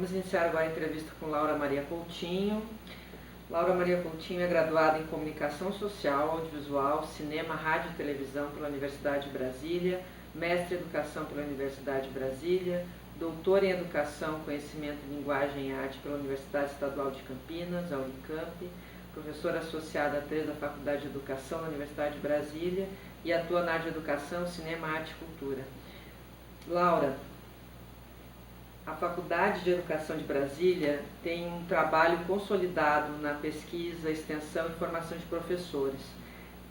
Vamos iniciar agora a entrevista com Laura Maria Coutinho. Laura Maria Coutinho é graduada em Comunicação Social, Audiovisual, Cinema, Rádio e Televisão pela Universidade de Brasília, mestre em Educação pela Universidade de Brasília, doutora em Educação, Conhecimento, Linguagem e Arte pela Universidade Estadual de Campinas, a Unicamp, professora associada atriz da Faculdade de Educação da Universidade de Brasília e atua na área de Educação, Cinema, Arte e Cultura. Laura, a Faculdade de Educação de Brasília tem um trabalho consolidado na pesquisa, extensão e formação de professores.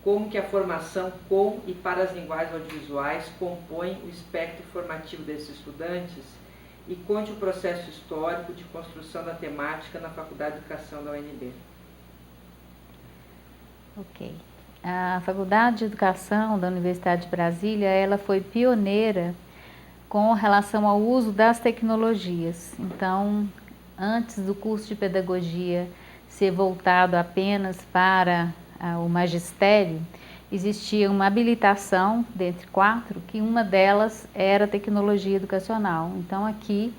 Como que a formação com e para as linguagens audiovisuais compõe o espectro formativo desses estudantes e conte o processo histórico de construção da temática na Faculdade de Educação da UNB. Ok. A Faculdade de Educação da Universidade de Brasília, ela foi pioneira com relação ao uso das tecnologias. Então, antes do curso de pedagogia ser voltado apenas para o magistério, existia uma habilitação, dentre 4, que uma delas era tecnologia educacional. Então, aqui,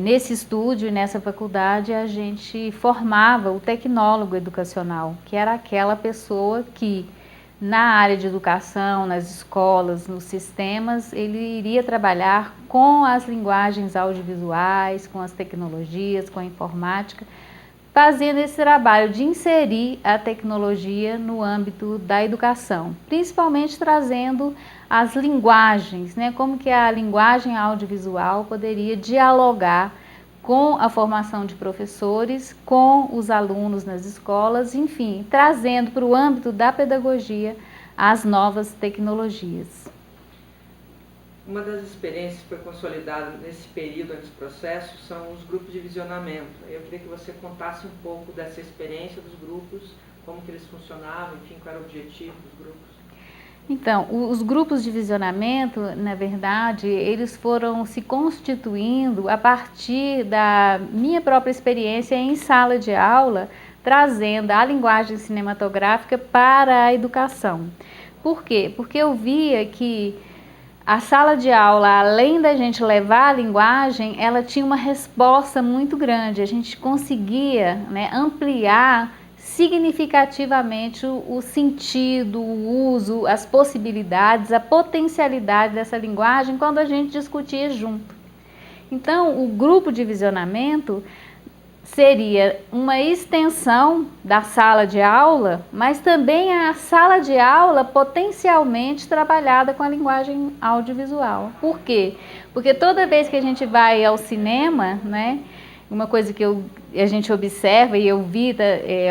nesse estúdio, nessa faculdade, a gente formava o tecnólogo educacional, que era aquela pessoa que, na área de educação, nas escolas, nos sistemas, ele iria trabalhar com as linguagens audiovisuais, com as tecnologias, com a informática, fazendo esse trabalho de inserir a tecnologia no âmbito da educação, principalmente trazendo as linguagens, né? Como que a linguagem audiovisual poderia dialogar com a formação de professores, com os alunos nas escolas, enfim, trazendo para o âmbito da pedagogia as novas tecnologias. Uma das experiências que foi consolidada nesse período, nesse processo, são os grupos de visionamento. Eu queria que você contasse um pouco dessa experiência dos grupos, como que eles funcionavam, enfim, qual era o objetivo dos grupos. Então, os grupos de visionamento, na verdade, eles foram se constituindo a partir da minha própria experiência em sala de aula, trazendo a linguagem cinematográfica para a educação. Por quê? Porque eu via que a sala de aula, além da gente levar a linguagem, ela tinha uma resposta muito grande. A gente conseguia, né, ampliar significativamente o sentido, o uso, as possibilidades, a potencialidade dessa linguagem quando a gente discutia junto. Então, o grupo de visionamento seria uma extensão da sala de aula, mas também a sala de aula potencialmente trabalhada com a linguagem audiovisual. Por quê? Porque toda vez que a gente vai ao cinema, né, uma coisa que a gente observa e eu vi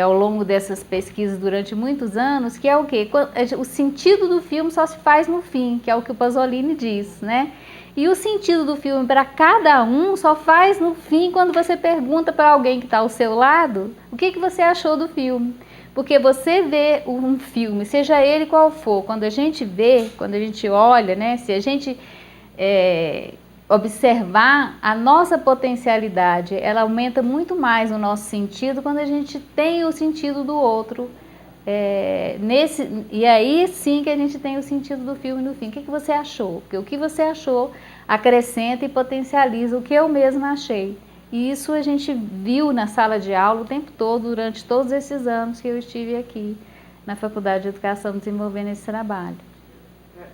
ao longo dessas pesquisas durante muitos anos, que é o quê? O sentido do filme só se faz no fim, que é o que o Pasolini diz, né? E o sentido do filme para cada um só faz no fim quando você pergunta para alguém que está ao seu lado o que você achou do filme. Porque você vê um filme, seja ele qual for, quando a gente vê, quando a gente olha, né? Se a gente observar a nossa potencialidade, ela aumenta muito mais o nosso sentido quando a gente tem o sentido do outro. E aí sim que a gente tem o sentido do filme no fim. O que você achou? Porque o que você achou acrescenta e potencializa o que eu mesma achei. E isso a gente viu na sala de aula o tempo todo, durante todos esses anos que eu estive aqui na Faculdade de Educação desenvolvendo esse trabalho.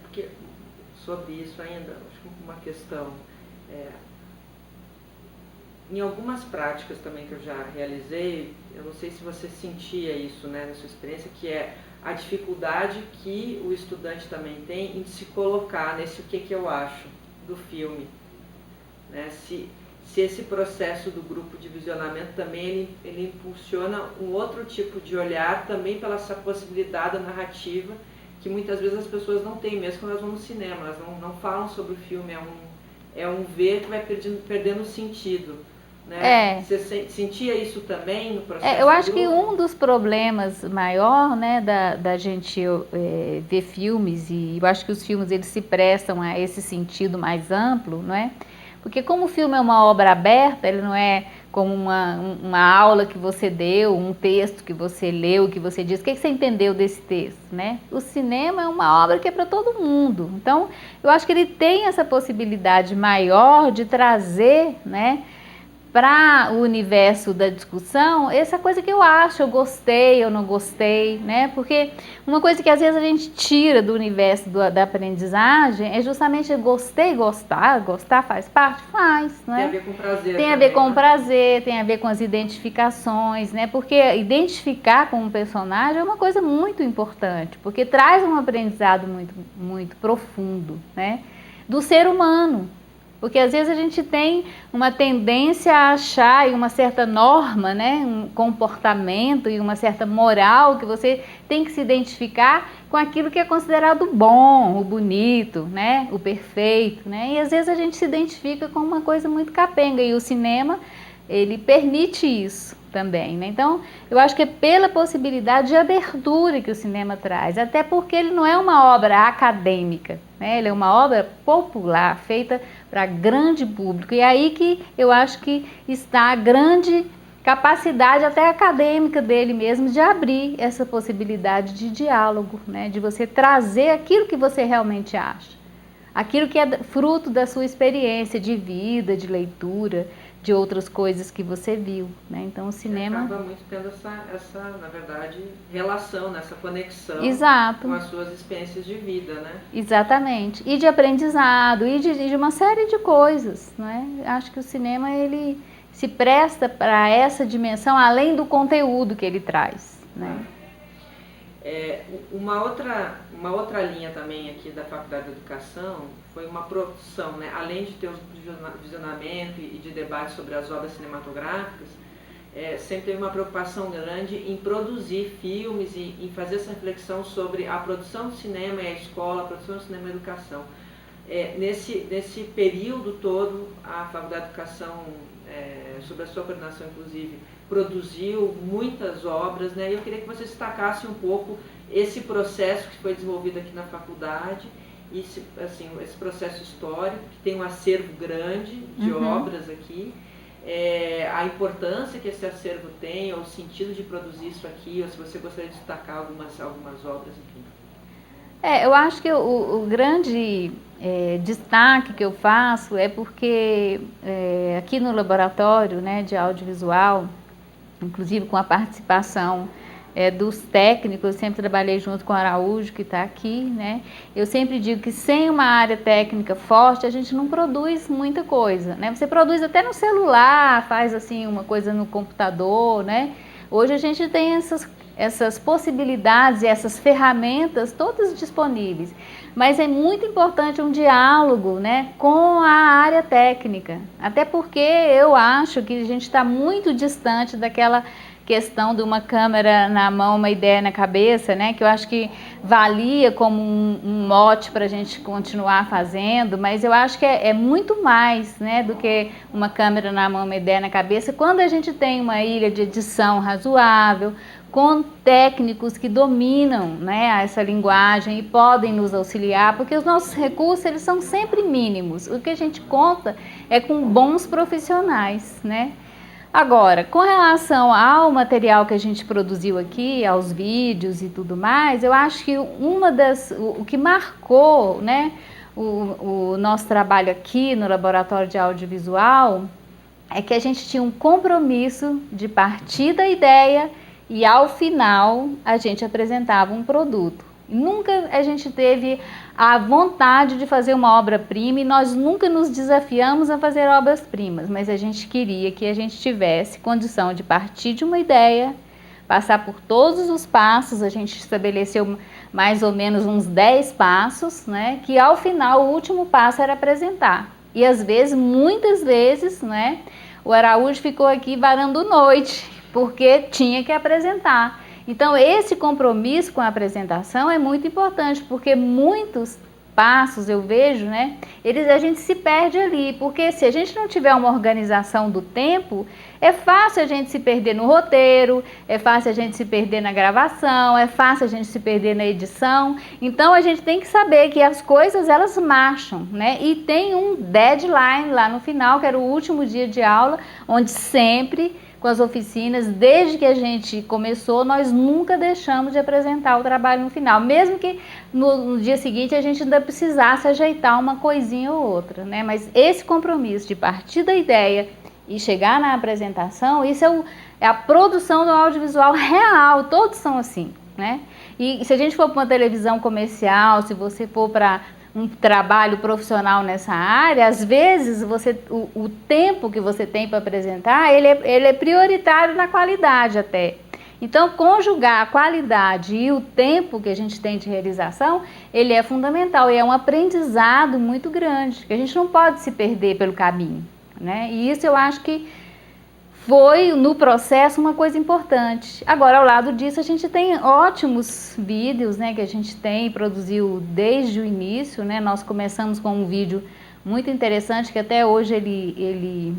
Porque sobre isso ainda, acho que uma questão, em algumas práticas também que eu já realizei, eu não sei se você sentia isso, né, na sua experiência, que é a dificuldade que o estudante também tem em se colocar nesse o que eu acho do filme, né, se esse processo do grupo de visionamento também ele impulsiona um outro tipo de olhar também pela essa possibilidade narrativa que muitas vezes as pessoas não têm, mesmo quando elas vão no cinema, elas não falam sobre o filme, é um ver que vai perdendo sentido. Né? Você sentia isso também no processo? Eu acho que um dos problemas maior, né, da gente ver filmes, e eu acho que os filmes eles se prestam a esse sentido mais amplo, não é? Porque como o filme é uma obra aberta, ele não é como uma aula que você deu, um texto que você leu, que você diz, o que você entendeu desse texto, né? O cinema é uma obra que é para todo mundo. Então, eu acho que ele tem essa possibilidade maior de trazer, né, para o universo da discussão, essa coisa que eu acho, eu gostei, eu não gostei, né? Porque uma coisa que às vezes a gente tira do universo da aprendizagem é justamente gostei, gostar faz parte? Faz, né? Tem a ver com prazer. Tem a ver com o prazer, tem a ver com as identificações, né? Porque identificar com um personagem é uma coisa muito importante, porque traz um aprendizado muito, muito profundo, né? Do ser humano. Porque às vezes a gente tem uma tendência a achar uma certa norma, né, um comportamento e uma certa moral que você tem que se identificar com aquilo que é considerado bom, o bonito, né, o perfeito, né? E às vezes a gente se identifica com uma coisa muito capenga e o cinema, ele permite isso também, né? Então, eu acho que é pela possibilidade de abertura que o cinema traz, até porque ele não é uma obra acadêmica, né? Ele é uma obra popular, feita para grande público, e é aí que eu acho que está a grande capacidade até acadêmica dele mesmo de abrir essa possibilidade de diálogo, né? De você trazer aquilo que você realmente acha, aquilo que é fruto da sua experiência de vida, de leitura, de outras coisas que você viu, né? Então o cinema acaba muito tendo essa, na verdade, relação, né? Essa conexão. Exato. Com as suas experiências de vida, né? Exatamente. E de aprendizado, e de uma série de coisas, né? Acho que o cinema, ele se presta para essa dimensão, além do conteúdo que ele traz, né? Uma outra linha também aqui da Faculdade de Educação foi uma produção, né? Além de ter o visionamento e de debate sobre as obras cinematográficas, sempre teve uma preocupação grande em produzir filmes e em fazer essa reflexão sobre a produção do cinema e a escola, a produção do cinema e a educação. Nesse período todo, a Faculdade de Educação, sob a sua coordenação inclusive, produziu muitas obras, né? E eu queria que você destacasse um pouco esse processo que foi desenvolvido aqui na faculdade, esse processo histórico, que tem um acervo grande de obras aqui, a importância que esse acervo tem, ou o sentido de produzir isso aqui, ou se você gostaria de destacar algumas obras aqui. Eu acho que o grande destaque que eu faço é porque aqui no laboratório, né, de audiovisual, inclusive com a participação dos técnicos, eu sempre trabalhei junto com o Araújo, que está aqui, né? Eu sempre digo que sem uma área técnica forte, a gente não produz muita coisa, né? Você produz até no celular, faz assim uma coisa no computador, né? Hoje a gente tem essas possibilidades e essas ferramentas todas disponíveis, mas é muito importante um diálogo, né, com a área técnica, até porque eu acho que a gente está muito distante daquela questão de uma câmera na mão, uma ideia na cabeça, né, que eu acho que valia como um mote para a gente continuar fazendo, mas eu acho que é muito mais, né, do que uma câmera na mão, uma ideia na cabeça, quando a gente tem uma ilha de edição razoável, com técnicos que dominam, né, essa linguagem e podem nos auxiliar, porque os nossos recursos, eles são sempre mínimos. O que a gente conta é com bons profissionais, né? Agora, com relação ao material que a gente produziu aqui, aos vídeos e tudo mais, eu acho que o que marcou, né, o nosso trabalho aqui no Laboratório de Audiovisual é que a gente tinha um compromisso de partir da ideia e ao final a gente apresentava um produto. Nunca a gente teve a vontade de fazer uma obra-prima e nós nunca nos desafiamos a fazer obras-primas, mas a gente queria que a gente tivesse condição de partir de uma ideia, passar por todos os passos, a gente estabeleceu mais ou menos uns 10 passos, né, que ao final o último passo era apresentar. E às vezes, muitas vezes, né, o Araújo ficou aqui varando noite, porque tinha que apresentar. Então, esse compromisso com a apresentação é muito importante, porque muitos passos, eu vejo, né, a gente se perde ali, porque se a gente não tiver uma organização do tempo, é fácil a gente se perder no roteiro, é fácil a gente se perder na gravação, é fácil a gente se perder na edição. Então, a gente tem que saber que as coisas, elas marcham, né, e tem um deadline lá no final, que era o último dia de aula, onde sempre, com as oficinas, desde que a gente começou, nós nunca deixamos de apresentar o trabalho no final, mesmo que no dia seguinte a gente ainda precisasse ajeitar uma coisinha ou outra, né? Mas esse compromisso de partir da ideia e chegar na apresentação, isso é a produção do audiovisual real, todos são assim, né? E se a gente for para uma televisão comercial, se você for para um trabalho profissional nessa área, às vezes o tempo que você tem para apresentar, ele é prioritário na qualidade até. Então, conjugar a qualidade e o tempo que a gente tem de realização, ele é fundamental e é um aprendizado muito grande, que a gente não pode se perder pelo caminho, né? E isso eu acho que foi, no processo, uma coisa importante. Agora, ao lado disso, a gente tem ótimos vídeos, né, que a gente produziu desde o início, né? Nós começamos com um vídeo muito interessante, que até hoje ele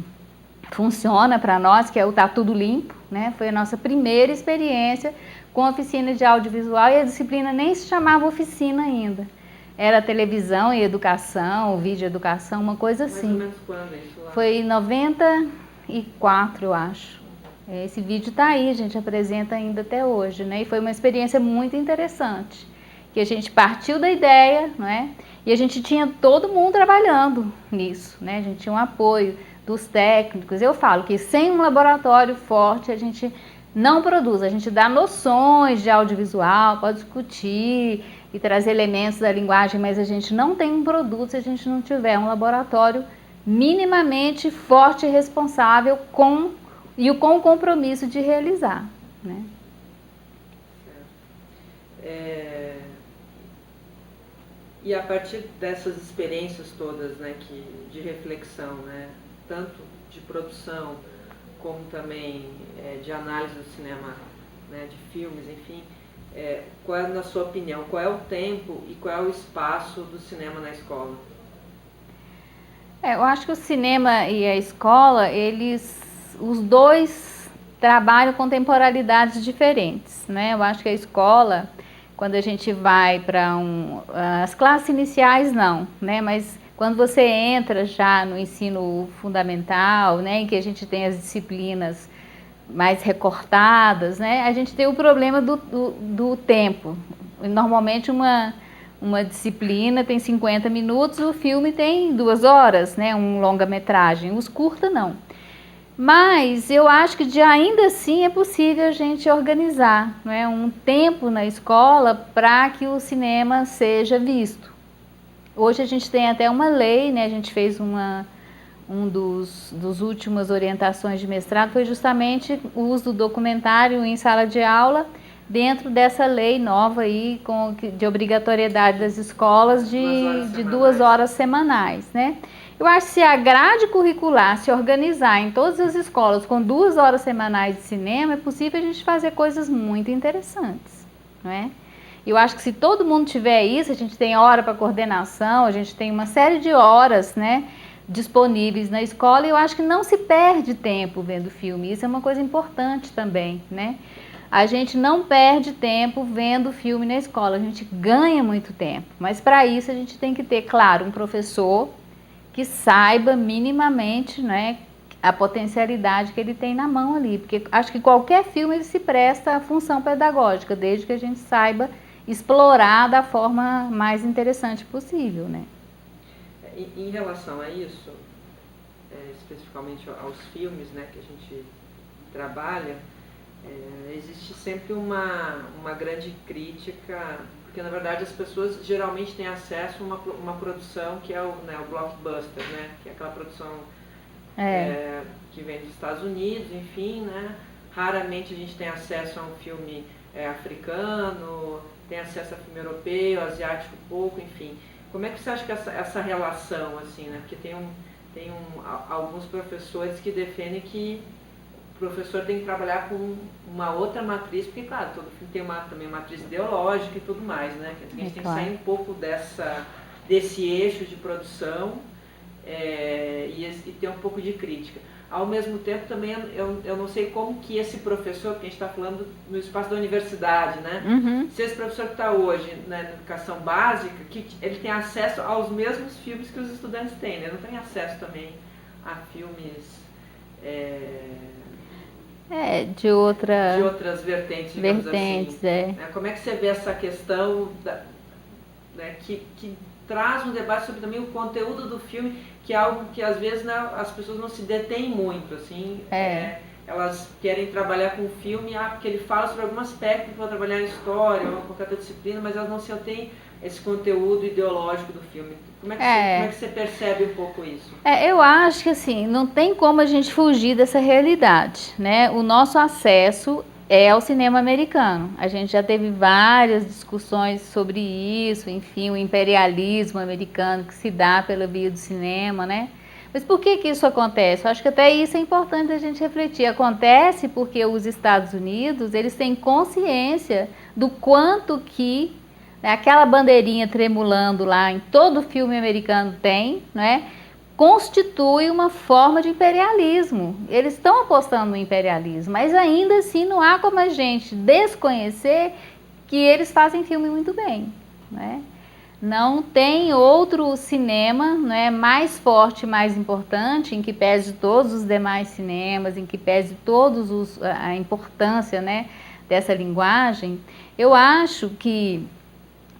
funciona para nós, que é o Tá Tudo Limpo, né? Foi a nossa primeira experiência com oficina de audiovisual e a disciplina nem se chamava oficina ainda. Era televisão e educação, vídeo educação, uma coisa assim. Mais ou menos quando é isso lá? Foi em 94, eu acho. Esse vídeo está aí, a gente apresenta ainda até hoje, né? E foi uma experiência muito interessante, que a gente partiu da ideia, não é? E a gente tinha todo mundo trabalhando nisso, né? A gente tinha um apoio dos técnicos. Eu falo que sem um laboratório forte a gente não produz, a gente dá noções de audiovisual, pode discutir e trazer elementos da linguagem, mas a gente não tem um produto se a gente não tiver um laboratório minimamente forte e responsável com o compromisso de realizar, né? E a partir dessas experiências todas, né, de reflexão, né, tanto de produção como também de análise do cinema, né, de filmes, enfim, qual é, na sua opinião, qual é o tempo e qual é o espaço do cinema na escola? Eu acho que o cinema e a escola, os dois trabalham com temporalidades diferentes, né? Eu acho que a escola, quando a gente vai para as classes iniciais não, né? Mas quando você entra já no ensino fundamental, né, em que a gente tem as disciplinas mais recortadas, né, a gente tem o problema do tempo. Normalmente uma disciplina tem 50 minutos, o filme tem 2 horas, né, um longa-metragem, os curta não. Mas eu acho que ainda assim é possível a gente organizar, né, um tempo na escola para que o cinema seja visto. Hoje a gente tem até uma lei, né, a gente fez dos últimas orientações de mestrado, foi justamente o uso do documentário em sala de aula, dentro dessa lei nova aí, de obrigatoriedade das escolas de 2 horas semanais, né? Eu acho que se a grade curricular se organizar em todas as escolas com 2 horas semanais de cinema, é possível a gente fazer coisas muito interessantes, não é? Eu acho que se todo mundo tiver isso, a gente tem hora para coordenação, a gente tem uma série de horas, né, disponíveis na escola, e eu acho que não se perde tempo vendo filme. Isso é uma coisa importante também, né? A gente não perde tempo vendo filme na escola, a gente ganha muito tempo. Mas para isso a gente tem que ter, claro, um professor que saiba minimamente, né, a potencialidade que ele tem na mão ali. Porque acho que qualquer filme ele se presta à função pedagógica, desde que a gente saiba explorar da forma mais interessante possível, né? Em relação a isso, especificamente aos filmes, né, que a gente trabalha, existe sempre uma grande crítica, porque na verdade as pessoas geralmente têm acesso a uma produção que é o blockbuster, né, que é aquela produção que vem dos Estados Unidos, enfim, né? Raramente a gente tem acesso a um filme africano, tem acesso a filme europeu, asiático pouco, enfim. Como é que você acha que essa relação, assim, né? Porque tem alguns professores que defendem que o professor tem que trabalhar com uma outra matriz, porque, claro, todo filme tem também uma matriz ideológica e tudo mais, né? A gente tem que sair um pouco desse eixo de produção e ter um pouco de crítica. Ao mesmo tempo, também, eu não sei como que esse professor, porque a gente está falando no espaço da universidade, né? Uhum. Se esse professor que está hoje na educação básica, que ele tem acesso aos mesmos filmes que os estudantes têm, né? Não tem acesso também a filmes de outras vertentes, digamos assim. É. Como é que você vê essa questão que traz um debate sobre também o conteúdo do filme, que é algo que às vezes, né, as pessoas não se detêm muito, assim, elas querem trabalhar com o filme, porque ele fala sobre algum aspecto, vão trabalhar em história ou qualquer outra disciplina, mas elas não se atêm esse conteúdo ideológico do filme. Como é que você percebe um pouco isso? Eu acho que assim, não tem como a gente fugir dessa realidade, né? O nosso acesso é ao cinema americano. A gente já teve várias discussões sobre isso, enfim, o imperialismo americano que se dá pela via do cinema, né? Mas por que que isso acontece? Eu acho que até isso é importante a gente refletir. Acontece porque os Estados Unidos, eles têm consciência do quanto que, né, aquela bandeirinha tremulando lá em todo filme americano tem, né, constitui uma forma de imperialismo. Eles estão apostando no imperialismo, mas ainda assim não há como a gente desconhecer que eles fazem filme muito bem, né? Não tem outro cinema, né, mais forte, mais importante, em que pese todos os demais cinemas, em que pese a importância, né, dessa linguagem. Eu acho que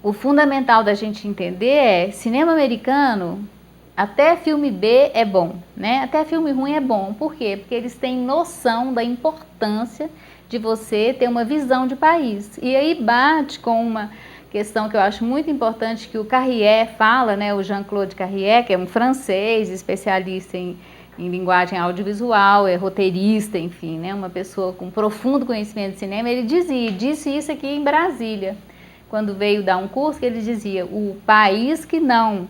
o fundamental da gente entender é cinema americano, até filme B é bom, né? Até filme ruim é bom. Por quê? Porque eles têm noção da importância de você ter uma visão de país. E aí bate com uma questão que eu acho muito importante que o Carrier fala, né? O Jean-Claude Carrier, que é um francês, especialista em linguagem audiovisual, é roteirista, enfim, né? Uma pessoa com profundo conhecimento de cinema. Ele disse isso aqui em Brasília, quando veio dar um curso, que ele dizia: o país que não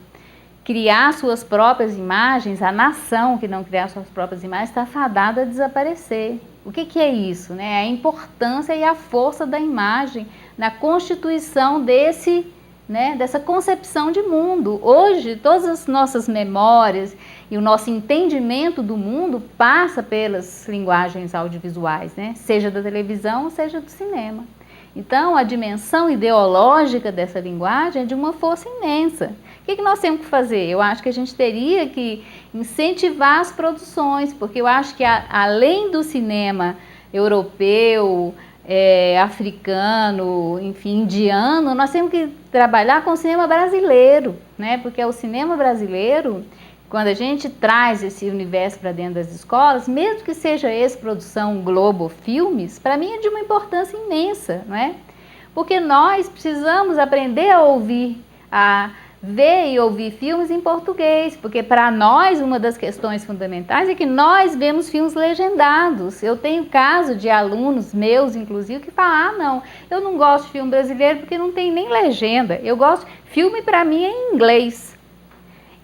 criar suas próprias imagens, a nação que não criar suas próprias imagens está fadada a desaparecer. O que é isso, né? A importância e a força da imagem na constituição dessa concepção de mundo. Hoje, todas as nossas memórias e o nosso entendimento do mundo passa pelas linguagens audiovisuais, né? Seja da televisão, seja do cinema. Então, a dimensão ideológica dessa linguagem é de uma força imensa. O que nós temos que fazer? Eu acho que a gente teria que incentivar as produções, porque eu acho que além do cinema europeu, africano, enfim, indiano, nós temos que trabalhar com o cinema brasileiro, né? Porque é o cinema brasileiro, quando a gente traz esse universo para dentro das escolas, mesmo que seja ex-produção Globo Filmes, para mim é de uma importância imensa, não é? Porque nós precisamos aprender a ouvir, a ver e ouvir filmes em português, porque para nós uma das questões fundamentais é que nós vemos filmes legendados. Eu tenho caso de alunos meus, inclusive, que falam: não, eu não gosto de filme brasileiro porque não tem nem legenda, eu gosto, filme para mim é em inglês.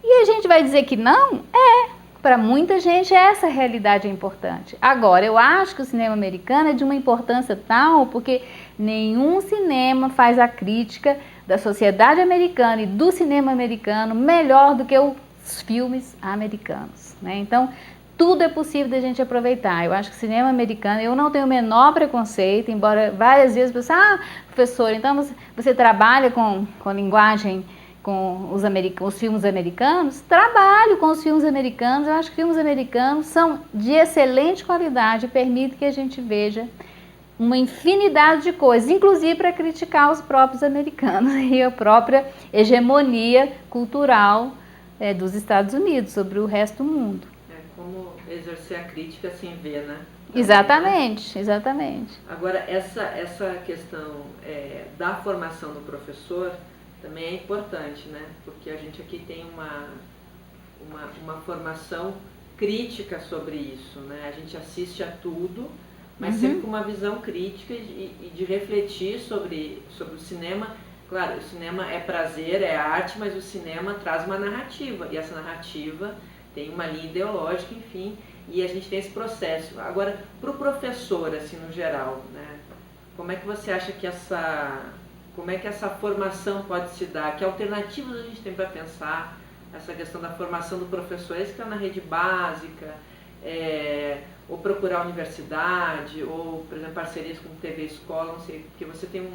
E a gente vai dizer que não? Para muita gente essa realidade é importante. Agora, eu acho que o cinema americano é de uma importância tal, porque nenhum cinema faz a crítica da sociedade americana e do cinema americano melhor do que os filmes americanos, né? Então, tudo é possível da gente aproveitar. Eu acho que o cinema americano, eu não tenho o menor preconceito, embora várias vezes você professor, então você trabalha com linguagem, com os filmes americanos? Trabalho com os filmes americanos. Eu acho que filmes americanos são de excelente qualidade e permitem que a gente veja uma infinidade de coisas, inclusive para criticar os próprios americanos e a própria hegemonia cultural dos Estados Unidos sobre o resto do mundo. Como exercer a crítica sem ver, né? Exatamente, exatamente. Agora, essa questão da formação do professor também é importante, né? Porque a gente aqui tem uma formação crítica sobre isso, né? A gente assiste a tudo, mas sempre com uma visão crítica e de refletir sobre o cinema. Claro, o cinema é prazer, é arte, mas o cinema traz uma narrativa, e essa narrativa tem uma linha ideológica, enfim, e a gente tem esse processo. Agora, para o professor, assim, no geral, né? Como é que você acha que essa formação pode se dar? Que alternativas a gente tem para pensar essa questão da formação do professor? Esse que é na rede básica, ou procurar a universidade, ou, por exemplo, parcerias com TV Escola, não sei, porque você tem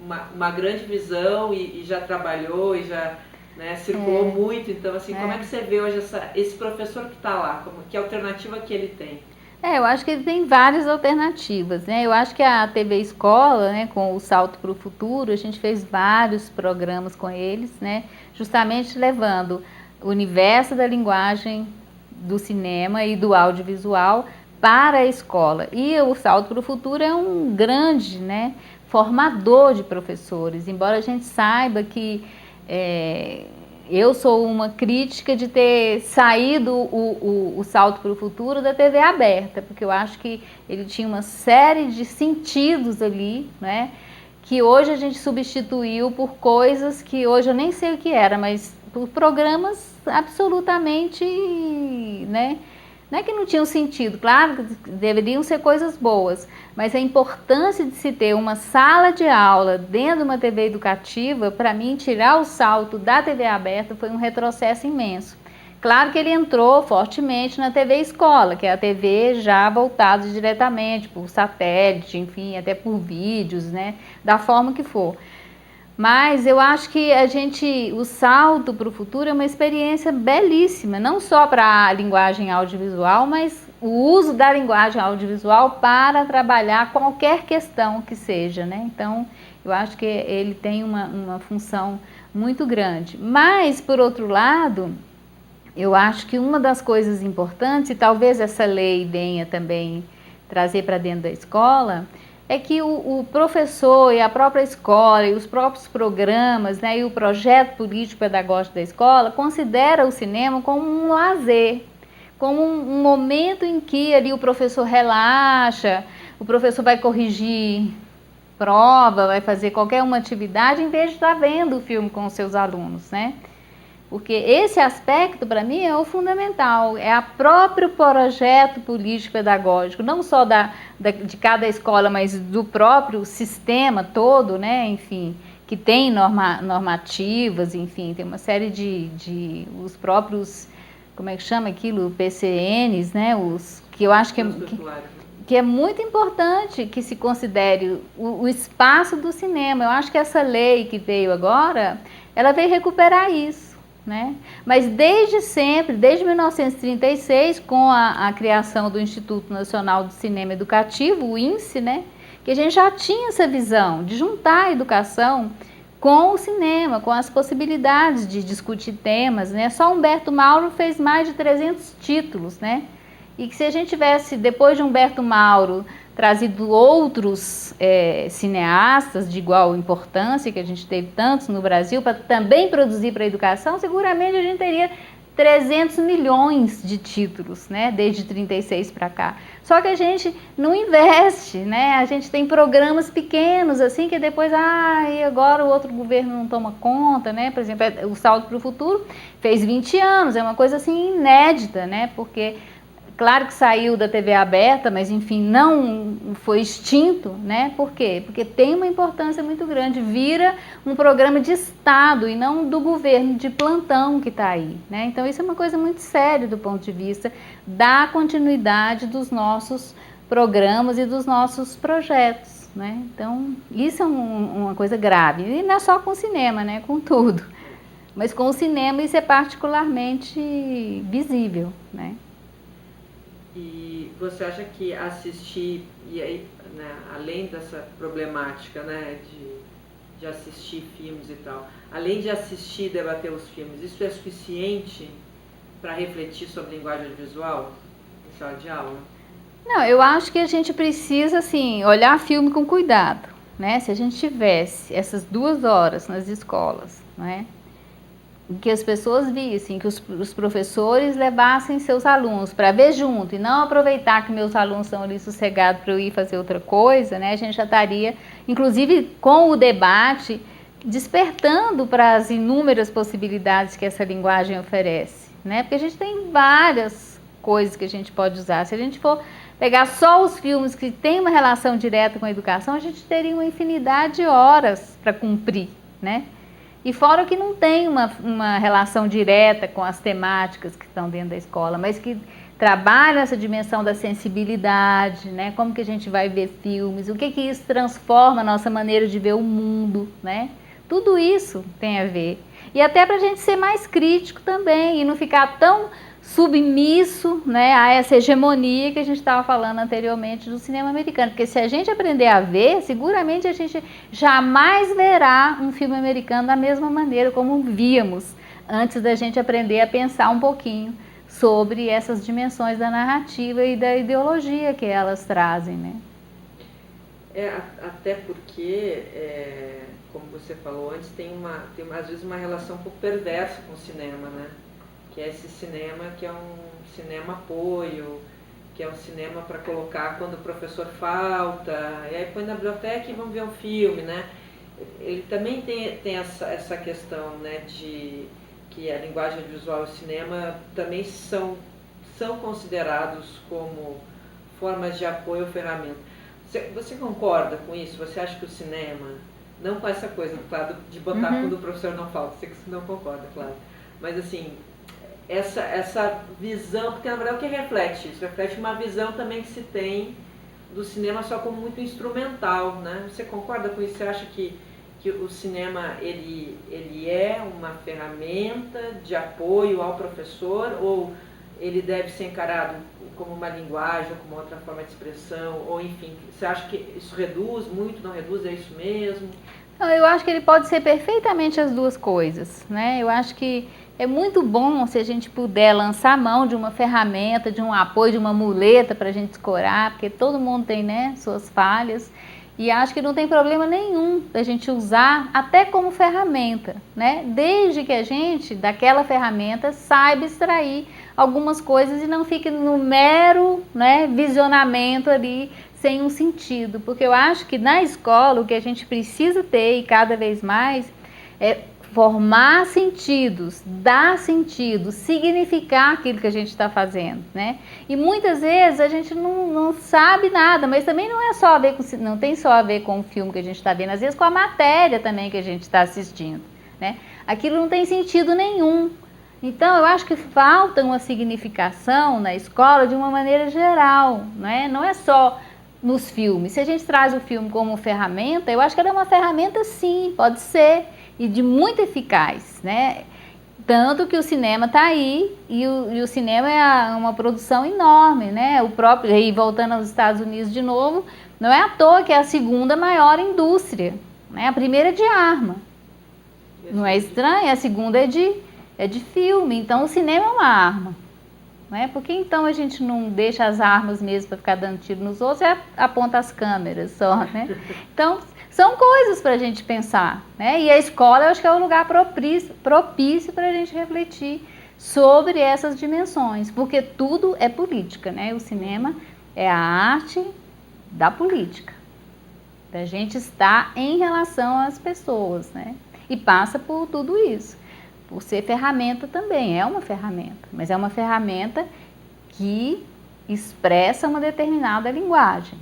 uma grande visão e já trabalhou e já, né, circulou muito. Então, assim, como é que você vê hoje esse professor que está lá? Que alternativa que ele tem? Eu acho que ele tem várias alternativas, né? Eu acho que a TV Escola, né, com o Salto para o Futuro, a gente fez vários programas com eles, né? Justamente levando o universo da linguagem do cinema e do audiovisual para a escola. E o Salto para o Futuro é um grande, né, formador de professores, embora a gente saiba que eu sou uma crítica de ter saído o Salto para o Futuro da TV aberta, porque eu acho que ele tinha uma série de sentidos ali, né, que hoje a gente substituiu por coisas que hoje eu nem sei o que era, mas por programas absolutamente, né, não é que não tinham sentido, claro que deveriam ser coisas boas, mas a importância de se ter uma sala de aula dentro de uma TV educativa, para mim, tirar o salto da TV aberta foi um retrocesso imenso. Claro que ele entrou fortemente na TV Escola, que é a TV já voltada diretamente por satélite, enfim, até por vídeos, né, da forma que for. Mas eu acho que o salto para o futuro é uma experiência belíssima, não só para a linguagem audiovisual, mas o uso da linguagem audiovisual para trabalhar qualquer questão que seja, né? Então, eu acho que ele tem uma função muito grande. Mas, por outro lado, eu acho que uma das coisas importantes, e talvez essa lei venha também trazer para dentro da escola, é que o professor e a própria escola e os próprios programas, né, e o projeto político-pedagógico da escola considera o cinema como um lazer, como um momento em que ali o professor relaxa, o professor vai corrigir prova, vai fazer qualquer uma atividade, em vez de estar vendo o filme com os seus alunos, né? Porque esse aspecto, para mim, é o fundamental, é o próprio projeto político-pedagógico, não só de cada escola, mas do próprio sistema todo, né, enfim, que tem normativas, enfim, tem uma série os próprios, como é que chama aquilo, PCNs, né, que eu acho que é muito importante que se considere o espaço do cinema. Eu acho que essa lei que veio agora, ela veio recuperar isso. Né? Mas desde sempre, desde 1936, com a criação do Instituto Nacional do Cinema Educativo, o INCE, né, que a gente já tinha essa visão de juntar a educação com o cinema, com as possibilidades de discutir temas, né? Só Humberto Mauro fez mais de 300 títulos, né? E que se a gente tivesse, depois de Humberto Mauro, trazido outros cineastas de igual importância, que a gente teve tantos no Brasil, para também produzir para a educação, seguramente a gente teria 300 milhões de títulos, né, desde 36 para cá. Só que a gente não investe, né? A gente tem programas pequenos, assim, que depois, e agora o outro governo não toma conta, né? Por exemplo, o Salto para o Futuro fez 20 anos, é uma coisa, assim, inédita, né? Porque claro que saiu da TV aberta, mas enfim, não foi extinto, né? Por quê? Porque tem uma importância muito grande, vira um programa de Estado e não do governo de plantão que está aí, né? Então isso é uma coisa muito séria do ponto de vista da continuidade dos nossos programas e dos nossos projetos, né? Então isso é uma coisa grave, e não é só com o cinema, né? Com tudo, mas com o cinema isso é particularmente visível, né? E você acha que assistir, e aí, né, além dessa problemática, né, de assistir filmes e tal, além de assistir e debater os filmes, isso é suficiente para refletir sobre linguagem audiovisual em sala de aula? Não, eu acho que a gente precisa, assim, olhar filme com cuidado, né? Se a gente tivesse essas 2 horas nas escolas, né? Que as pessoas vissem, que os professores levassem seus alunos para ver junto e não aproveitar que meus alunos estão ali sossegados para eu ir fazer outra coisa, né? A gente já estaria, inclusive com o debate, despertando para as inúmeras possibilidades que essa linguagem oferece, né? Porque a gente tem várias coisas que a gente pode usar. Se a gente for pegar só os filmes que têm uma relação direta com a educação, a gente teria uma infinidade de horas para cumprir, né? E fora que não tem uma relação direta com as temáticas que estão dentro da escola, mas que trabalham essa dimensão da sensibilidade, né? Como que a gente vai ver filmes, o que isso transforma a nossa maneira de ver o mundo, né? Tudo isso tem a ver. E até para a gente ser mais crítico também e não ficar tão submisso, né, a essa hegemonia que a gente estava falando anteriormente do cinema americano. Porque se a gente aprender a ver, seguramente a gente jamais verá um filme americano da mesma maneira como víamos antes da gente aprender a pensar um pouquinho sobre essas dimensões da narrativa e da ideologia que elas trazem, né? Até porque, como você falou antes, tem às vezes uma relação um pouco perversa com o cinema, né? Que é esse cinema que é um cinema apoio, que é um cinema para colocar quando o professor falta, e aí põe na biblioteca e vamos ver um filme, né? Ele também tem essa questão, né, de que a linguagem visual e o cinema também são considerados como formas de apoio ou ferramenta. Você concorda com isso? Você acha que o cinema, não com essa coisa, claro, de botar quando o professor não falta, você não concorda, claro, mas assim, essa visão, porque na verdade o que reflete isso? Reflete uma visão também que se tem do cinema só como muito instrumental, né? Você concorda com isso? Você acha que o cinema ele é uma ferramenta de apoio ao professor, ou ele deve ser encarado como uma linguagem, ou como outra forma de expressão, ou enfim, você acha que isso reduz muito, não reduz, é isso mesmo? Não, eu acho que ele pode ser perfeitamente as duas coisas, né? Eu acho que é muito bom se a gente puder lançar mão de uma ferramenta, de um apoio, de uma muleta para a gente escorar, porque todo mundo tem, né, suas falhas. E acho que não tem problema nenhum da gente usar até como ferramenta, né? Desde que a gente, daquela ferramenta, saiba extrair algumas coisas e não fique no mero, né, visionamento ali, sem um sentido. Porque eu acho que na escola o que a gente precisa ter, e cada vez mais, é formar sentidos, dar sentido, significar aquilo que a gente está fazendo, né? E muitas vezes a gente não sabe nada, mas também não é só a ver com, não tem só a ver com o filme que a gente está vendo, às vezes com a matéria também que a gente está assistindo, né? Aquilo não tem sentido nenhum. Então eu acho que falta uma significação na escola de uma maneira geral, né? Não é só nos filmes. Se a gente traz o filme como ferramenta, eu acho que ela é uma ferramenta, sim, pode ser, e de muito eficaz, né? Tanto que o cinema está aí, e o cinema é uma produção enorme, né? O próprio, e voltando aos Estados Unidos de novo, não é à toa que é a segunda maior indústria, né? A primeira é de arma, não é estranho? A segunda é de filme, então o cinema é uma arma, né? Por que então a gente não deixa as armas mesmo para ficar dando tiro nos outros e aponta as câmeras só, né? Então, são coisas para a gente pensar, né? E a escola, eu acho que é o lugar propício para a gente refletir sobre essas dimensões, porque tudo é política, né? O cinema é a arte da política, da gente estar em relação às pessoas, né? E passa por tudo isso, por ser ferramenta também, é uma ferramenta, mas é uma ferramenta que expressa uma determinada linguagem.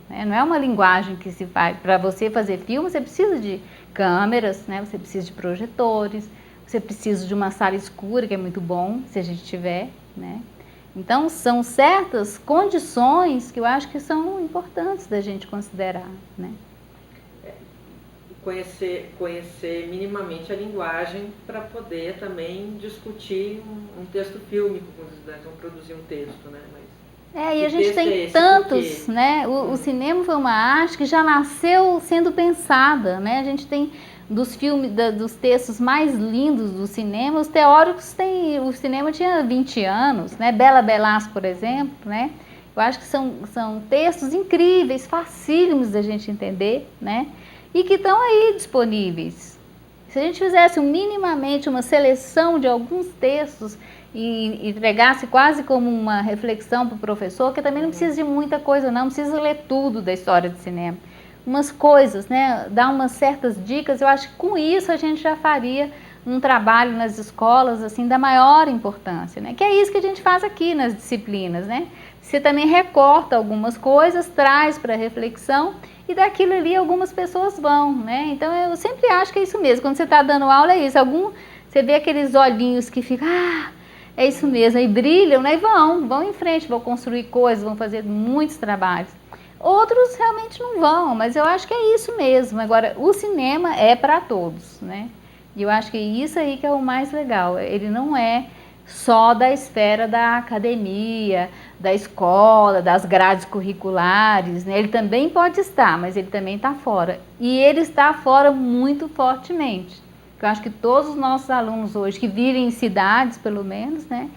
Não é uma linguagem que se faz. Para você fazer filme, você precisa de câmeras, né? Você precisa de projetores, você precisa de uma sala escura, que é muito bom, se a gente tiver, né? Então, são certas condições que eu acho que são importantes da gente considerar, né? Conhecer minimamente a linguagem para poder também discutir um texto fílmico, quando os estudantes vão produzir um texto, né? E a gente tem tantos, né? O cinema foi uma arte que já nasceu sendo pensada, né? A gente tem dos filmes, dos textos mais lindos do cinema, os teóricos têm, o cinema tinha 20 anos, né? Bela Belas, por exemplo, né? Eu acho que são textos incríveis, facílimos da gente entender, né? E que estão aí disponíveis. Se a gente fizesse minimamente uma seleção de alguns textos e entregasse quase como uma reflexão para o professor, que também não precisa de muita coisa, não precisa ler tudo da história do cinema. Umas coisas, né? Dar umas certas dicas, eu acho que com isso a gente já faria um trabalho nas escolas assim da maior importância, né? Que é isso que a gente faz aqui nas disciplinas, né? Você também recorta algumas coisas, traz para reflexão e daquilo ali algumas pessoas vão, né? Então eu sempre acho que é isso mesmo. Quando você está dando aula é isso. Você vê aqueles olhinhos que ficam, é isso mesmo, aí brilham, né? E vão em frente, vão construir coisas, vão fazer muitos trabalhos. Outros realmente não vão, mas eu acho que é isso mesmo. Agora, o cinema é para todos, né? E eu acho que isso aí que é o mais legal. Ele não é só da esfera da academia, da escola, das grades curriculares, né? Ele também pode estar, mas ele também está fora. E ele está fora muito fortemente. Eu acho que todos os nossos alunos hoje, que vivem em cidades, pelo menos, né?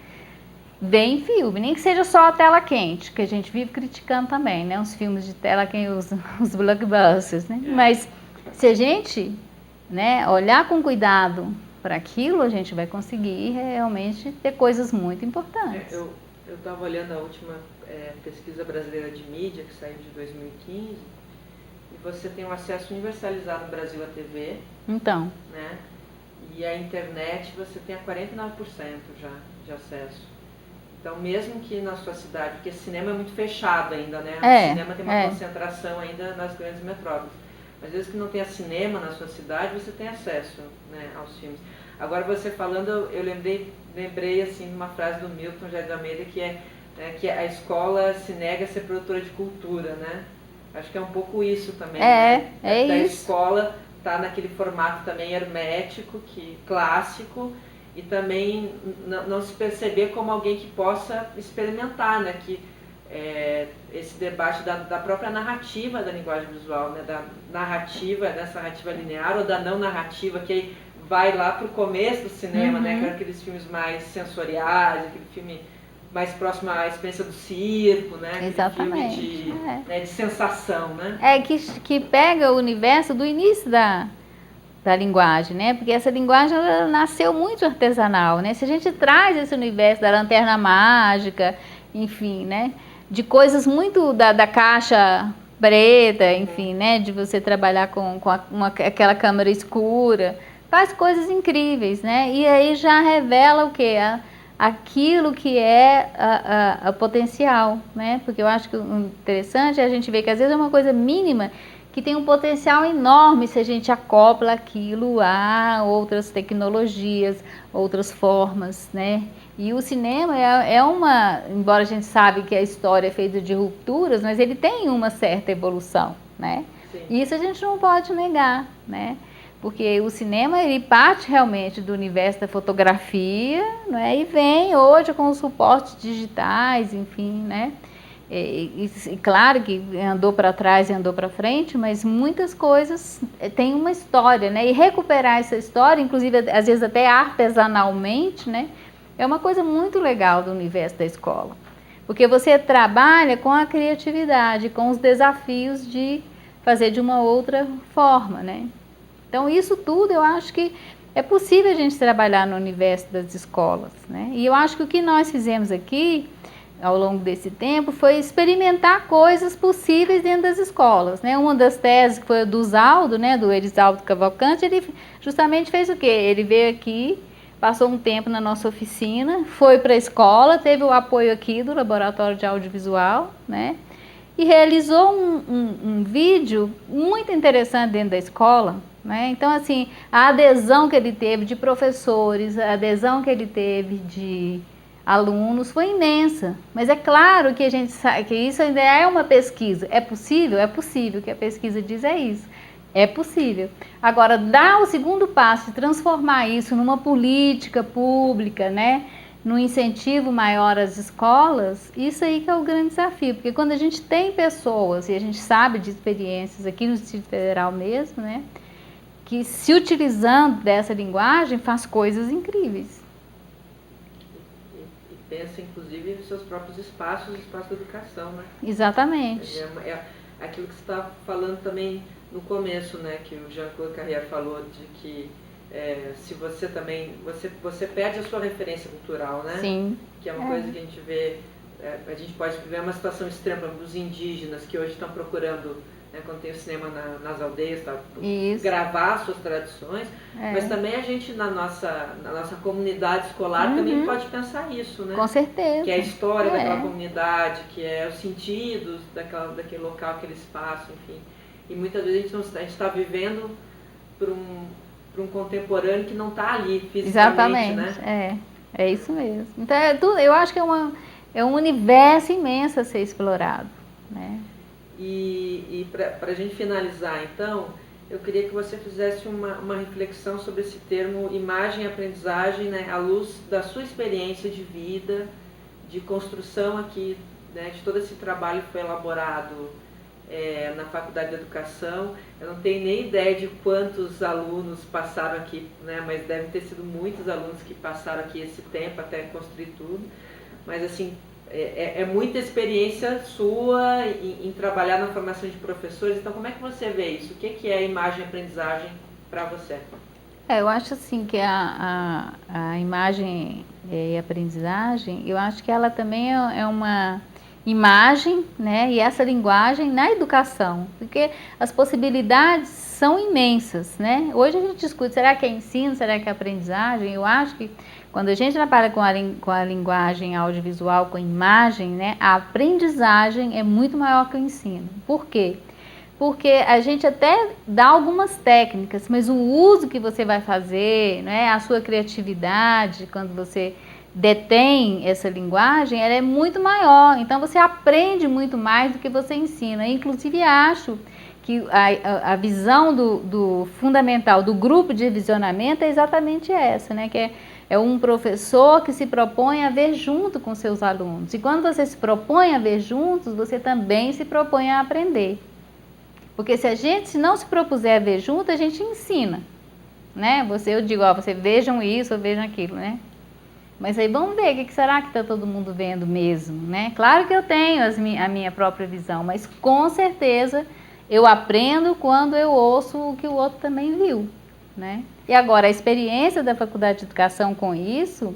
Veem filme, nem que seja só a tela quente, que a gente vive criticando também, né? Os filmes de tela quente, os blockbusters, né? Mas se a gente, né, olhar com cuidado para aquilo, a gente vai conseguir realmente ter coisas muito importantes. Eu estava olhando a última pesquisa brasileira de mídia, que saiu de 2015, e você tem um acesso universalizado no Brasil à TV. Então. Né? E a internet você tem a 49% já de acesso. Então, mesmo que na sua cidade, porque cinema é muito fechado ainda, né? O cinema tem uma concentração ainda nas grandes metrópoles. Mas mesmo que não tenha cinema na sua cidade, você tem acesso, né, aos filmes. Agora, você falando, eu lembrei assim, uma frase do Milton Jardim de Almeida, que a escola se nega a ser produtora de cultura, né? Acho que é um pouco isso também, né? Da escola tá naquele formato também hermético, clássico, e também não se perceber como alguém que possa experimentar, né? Esse debate da própria narrativa da linguagem visual, né? Da narrativa, dessa narrativa linear ou da não narrativa, que aí vai lá para o começo do cinema, né? Que eram aqueles filmes mais sensoriais, aquele filme mais próximo à experiência do circo, né? Exatamente. Filme de sensação, né? Que pega o universo do início da linguagem, né? Porque essa linguagem ela nasceu muito artesanal, né? Se a gente traz esse universo da lanterna mágica, enfim, né? De coisas muito da caixa preta, enfim, né? De você trabalhar com aquela câmera escura, faz coisas incríveis, né? E aí já revela o quê? Aquilo que é a potencial, né? Porque eu acho que o interessante é a gente ver que às vezes é uma coisa mínima que tem um potencial enorme se a gente acopla aquilo a outras tecnologias, outras formas, né? E o cinema embora a gente sabe que a história é feita de rupturas, mas ele tem uma certa evolução, né? Sim. E isso a gente não pode negar, né? Porque o cinema, ele parte realmente do universo da fotografia, né? E vem hoje com os suportes digitais, enfim, né? E claro que andou para trás e andou para frente, mas muitas coisas têm uma história, né? E recuperar essa história, inclusive às vezes até artesanalmente, né? É uma coisa muito legal do universo da escola. Porque você trabalha com a criatividade, com os desafios de fazer de uma outra forma, né? Então isso tudo eu acho que é possível a gente trabalhar no universo das escolas, né? E eu acho que o que nós fizemos aqui ao longo desse tempo foi experimentar coisas possíveis dentro das escolas, né? Uma das teses que foi do Zaldo, né, do Elisaldo Cavalcante, ele justamente fez o quê? Ele veio aqui, passou um tempo na nossa oficina, foi para a escola, teve o apoio aqui do Laboratório de Audiovisual, né? E realizou um vídeo muito interessante dentro da escola, né? Então, assim, a adesão que ele teve de professores, a adesão que ele teve de alunos foi imensa, mas é claro que a gente sabe que isso ainda é uma pesquisa. É possível? É possível, o que a pesquisa diz é isso. É possível. Agora, dar o segundo passo de transformar isso numa política pública, né? Num incentivo maior às escolas, isso aí que é o grande desafio, porque quando a gente tem pessoas, e a gente sabe de experiências aqui no Distrito Federal mesmo, né? Que se utilizando dessa linguagem faz coisas incríveis. Pensa, inclusive, nos seus próprios espaços, espaço de educação, né? Exatamente. É aquilo que você estava falando também no começo, né? Que o Jean-Claude Carrière falou de que se você também, você perde a sua referência cultural, né? Sim. Que é uma coisa que a gente vê, a gente pode ver uma situação extrema dos indígenas que hoje estão procurando, né, quando tem o cinema nas aldeias, tá, gravar suas tradições, mas também a gente na nossa comunidade escolar também pode pensar isso, né? Com certeza. Que é a história daquela comunidade, que é os sentidos daquele local, aquele espaço, enfim. E muitas vezes a gente está vivendo para um contemporâneo que não está ali fisicamente. Exatamente, né? É isso mesmo. Então eu acho que é um universo imenso a ser explorado, né? E para a gente finalizar, então, eu queria que você fizesse uma reflexão sobre esse termo imagem e aprendizagem, né, à luz da sua experiência de vida, de construção aqui, né, de todo esse trabalho que foi elaborado na Faculdade de Educação. Eu não tenho nem ideia de quantos alunos passaram aqui, né, mas devem ter sido muitos alunos que passaram aqui esse tempo até construir tudo. Mas assim, é muita experiência sua em trabalhar na formação de professores. Então, como é que você vê isso? O que é imagem e aprendizagem para você? Eu acho assim que a imagem e aprendizagem, eu acho que ela também é uma imagem, né, e essa linguagem na educação, porque as possibilidades são imensas, né? Hoje a gente discute, será que é ensino, será que é aprendizagem? Eu acho que quando a gente trabalha com a linguagem audiovisual, com a imagem, né, a aprendizagem é muito maior que o ensino. Por quê? Porque a gente até dá algumas técnicas, mas o uso que você vai fazer, né, a sua criatividade, quando você detém essa linguagem, ela é muito maior. Então você aprende muito mais do que você ensina. Inclusive acho que a visão do fundamental do grupo de visionamento é exatamente essa, né, que é um professor que se propõe a ver junto com seus alunos. E quando você se propõe a ver juntos, você também se propõe a aprender. Porque se não se propuser a ver junto, a gente ensina, né? Eu digo, ó, você vejam isso, vejam aquilo, né? Mas aí vamos ver, o que será que está todo mundo vendo mesmo, né? Claro que eu tenho a minha própria visão, mas com certeza eu aprendo quando eu ouço o que o outro também viu, né? E agora, a experiência da Faculdade de Educação com isso,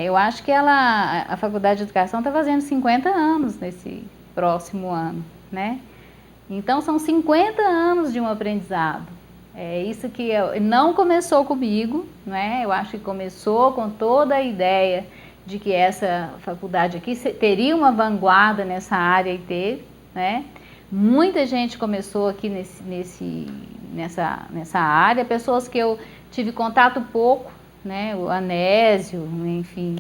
eu acho que a Faculdade de Educação está fazendo 50 anos nesse próximo ano, né? Então, são 50 anos de um aprendizado. É isso que não começou comigo, né? Eu acho que começou com toda a ideia de que essa faculdade aqui teria uma vanguarda nessa área e teve, né? Muita gente começou aqui nessa área, pessoas que eu tive contato pouco, né? O Anésio, enfim,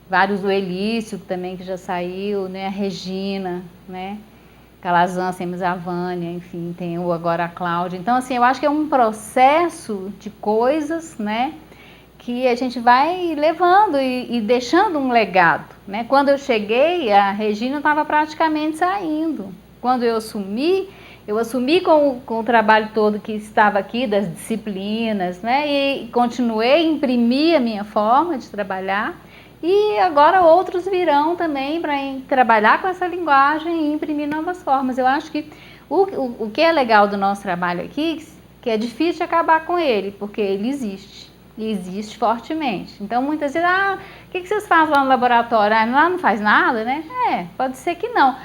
vários, o Elício também que já saiu, né? A Regina, né? Calazan, Semes, a Vânia, enfim, tem agora a Cláudia. Então, assim, eu acho que é um processo de coisas, né, que a gente vai levando e deixando um legado, né? Quando eu cheguei, a Regina estava praticamente saindo. Quando eu assumi com o trabalho todo que estava aqui, das disciplinas, né, e continuei a imprimir a minha forma de trabalhar. E agora outros virão também para trabalhar com essa linguagem e imprimir novas formas. Eu acho que o que é legal do nosso trabalho aqui, que é difícil de acabar com ele, porque ele existe, e existe fortemente. Então muitas vezes, o que vocês fazem lá no laboratório? Lá não faz nada, né? Pode ser que não,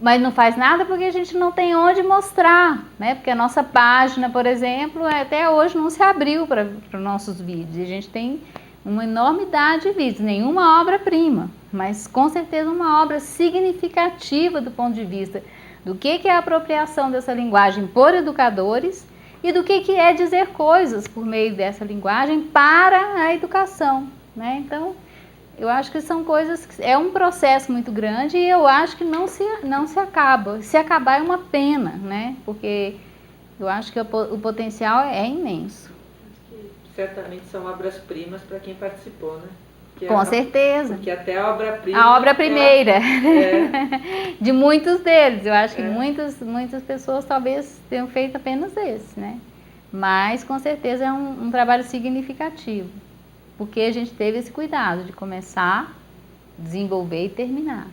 mas não faz nada porque a gente não tem onde mostrar, né? Porque a nossa página, por exemplo, até hoje não se abriu para os nossos vídeos. A gente tem uma enormidade de vídeos, nenhuma obra-prima, mas com certeza uma obra significativa do ponto de vista do que é a apropriação dessa linguagem por educadores e do que é dizer coisas por meio dessa linguagem para a educação, né? Então, eu acho que são coisas que é um processo muito grande e eu acho que não se acaba. Se acabar é uma pena, né? Porque eu acho que o potencial é imenso. Certamente são obras-primas para quem participou, né? Com certeza. Porque até a obra-prima... A obra primeira. De muitos deles. Eu acho que muitas pessoas talvez tenham feito apenas esse, né? Mas, com certeza, é um trabalho significativo. Porque a gente teve esse cuidado de começar, desenvolver e terminar.